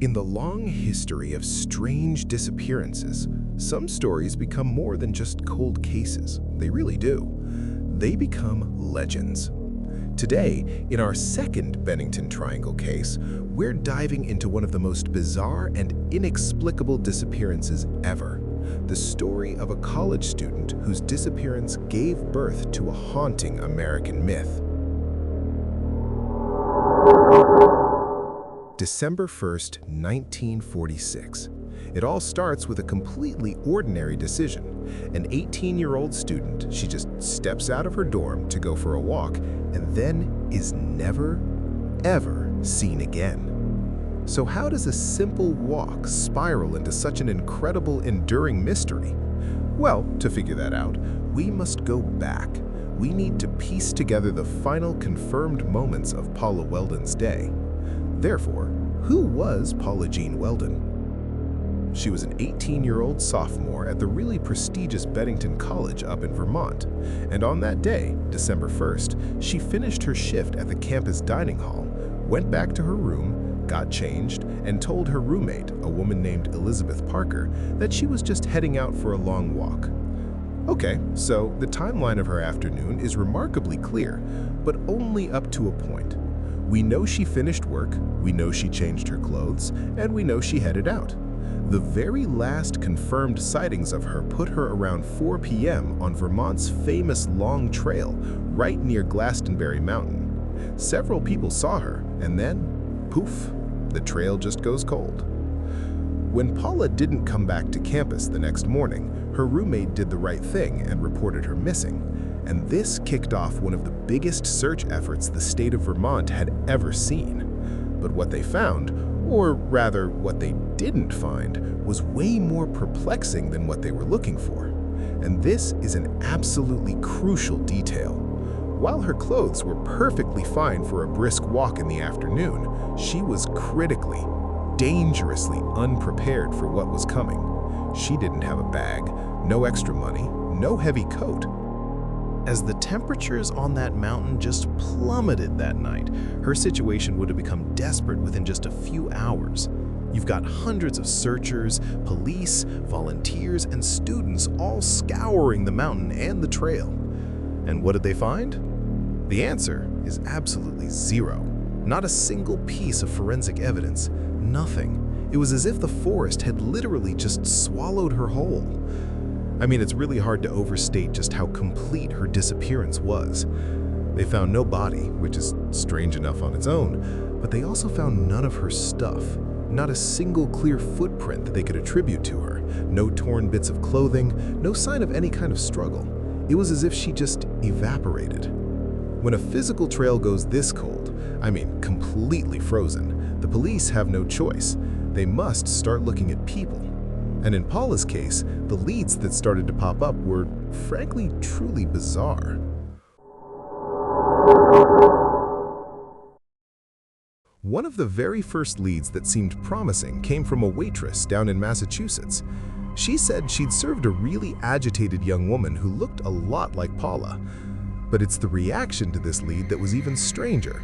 In the long history of strange disappearances, some stories become more than just cold cases. They really do. They become legends. Today, in our second Bennington Triangle case, we're diving into one of the most bizarre and inexplicable disappearances ever. The story of a college student whose disappearance gave birth to a haunting American myth. December 1st, 1946. It all starts with a completely ordinary decision. An 18-year-old student, she just steps out of her dorm to go for a walk and then is never, ever seen again. So how does a simple walk spiral into such an incredible, enduring mystery? Well, to figure that out, we must go back. We need to piece together the final confirmed moments of Paula Welden's day. Therefore, who was Paula Jean Welden? She was an 18-year-old sophomore at the really prestigious Bennington College up in Vermont, and on that day, December 1st, she finished her shift at the campus dining hall, went back to her room, got changed, and told her roommate, a woman named Elizabeth Parker, that she was just heading out for a long walk. Okay, so the timeline of her afternoon is remarkably clear, but only up to a point. We know she finished work, we know she changed her clothes, and we know she headed out. The very last confirmed sightings of her put her around 4 p.m. on Vermont's famous Long Trail, right near Glastonbury Mountain. Several people saw her, and then, poof, the trail just goes cold. When Paula didn't come back to campus the next morning, her roommate did the right thing and reported her missing. And this kicked off one of the biggest search efforts the state of Vermont had ever seen. But what they found, or rather what they didn't find, was way more perplexing than what they were looking for. And this is an absolutely crucial detail. While her clothes were perfectly fine for a brisk walk in the afternoon, she was critically, dangerously unprepared for what was coming. She didn't have a bag, no extra money, no heavy coat. As the temperatures on that mountain just plummeted that night, her situation would have become desperate within just a few hours. You've got hundreds of searchers, police, volunteers, and students all scouring the mountain and the trail. And what did they find? The answer is absolutely zero. Not a single piece of forensic evidence. Nothing. It was as if the forest had literally just swallowed her whole. I mean, it's really hard to overstate just how complete her disappearance was. They found no body, which is strange enough on its own, but they also found none of her stuff. Not a single clear footprint that they could attribute to her. No torn bits of clothing, no sign of any kind of struggle. It was as if she just evaporated. When a physical trail goes this cold, I mean completely frozen, the police have no choice. They must start looking at people. And in Paula's case, the leads that started to pop up were, frankly, truly bizarre. One of the very first leads that seemed promising came from a waitress down in Massachusetts. She said she'd served a really agitated young woman who looked a lot like Paula. But it's the reaction to this lead that was even stranger.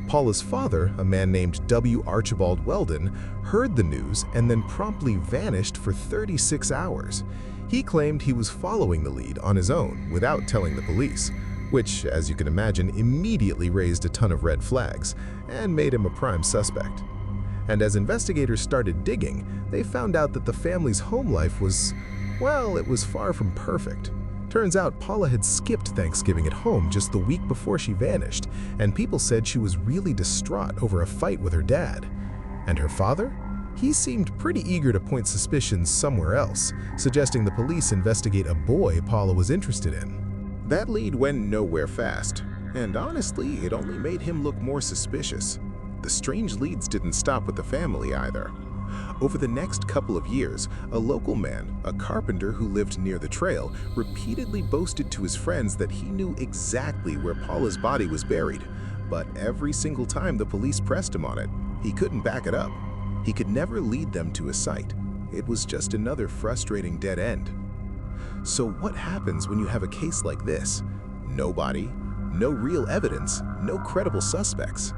Paula's father, a man named W. Archibald Welden, heard the news and then promptly vanished for 36 hours. He claimed he was following the lead on his own without telling the police, which, as you can imagine, immediately raised a ton of red flags and made him a prime suspect. And as investigators started digging, they found out that the family's home life was, well, it was far from perfect. Turns out Paula had skipped Thanksgiving at home just the week before she vanished, and people said she was really distraught over a fight with her dad. And her father? He seemed pretty eager to point suspicions somewhere else, suggesting the police investigate a boy Paula was interested in. That lead went nowhere fast, and honestly, it only made him look more suspicious. The strange leads didn't stop with the family either. Over the next couple of years, a local man, a carpenter who lived near the trail, repeatedly boasted to his friends that he knew exactly where Paula's body was buried. But every single time the police pressed him on it, he couldn't back it up. He could never lead them to a site. It was just another frustrating dead end. So what happens when you have a case like this? No body, no real evidence, no credible suspects.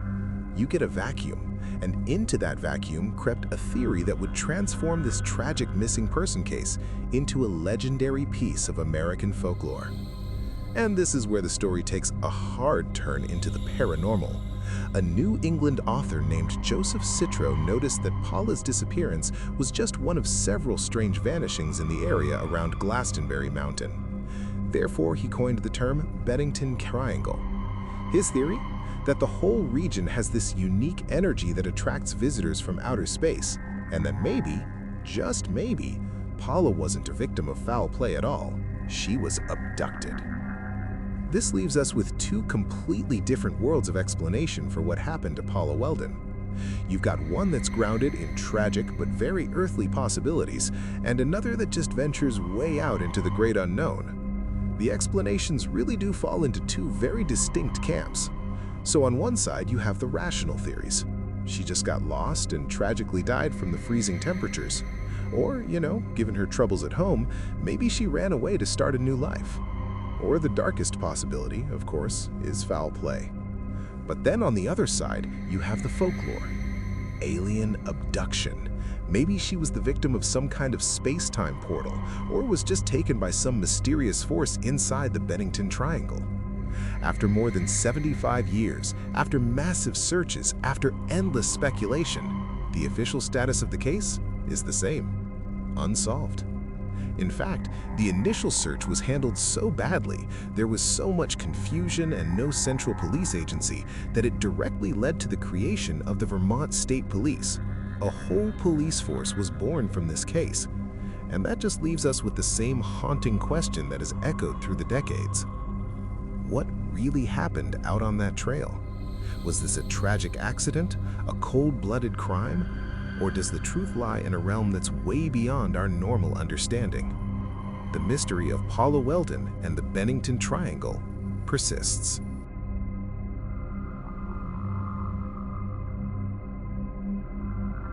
You get a vacuum. And into that vacuum crept a theory that would transform this tragic missing person case into a legendary piece of American folklore. And this is where the story takes a hard turn into the paranormal. A New England author named Joseph Citro noticed that Paula's disappearance was just one of several strange vanishings in the area around Glastonbury Mountain. Therefore, he coined the term Bennington Triangle. His theory? That the whole region has this unique energy that attracts visitors from outer space, and that maybe, just maybe, Paula wasn't a victim of foul play at all. She was abducted. This leaves us with two completely different worlds of explanation for what happened to Paula Welden. You've got one that's grounded in tragic but very earthly possibilities, and another that just ventures way out into the great unknown. The explanations really do fall into two very distinct camps. So on one side, you have the rational theories. She just got lost and tragically died from the freezing temperatures. Or, given her troubles at home, maybe she ran away to start a new life. Or the darkest possibility, of course, is foul play. But then on the other side, you have the folklore. Alien abduction. Maybe she was the victim of some kind of space-time portal, or was just taken by some mysterious force inside the Bennington Triangle. After more than 75 years, after massive searches, after endless speculation, the official status of the case is the same: unsolved. In fact, the initial search was handled so badly, there was so much confusion and no central police agency that it directly led to the creation of the Vermont State Police. A whole police force was born from this case. And that just leaves us with the same haunting question that has echoed through the decades. What really happened out on that trail? Was this a tragic accident, a cold-blooded crime, or does the truth lie in a realm that's way beyond our normal understanding? The mystery of Paula Welden and the Bennington Triangle persists.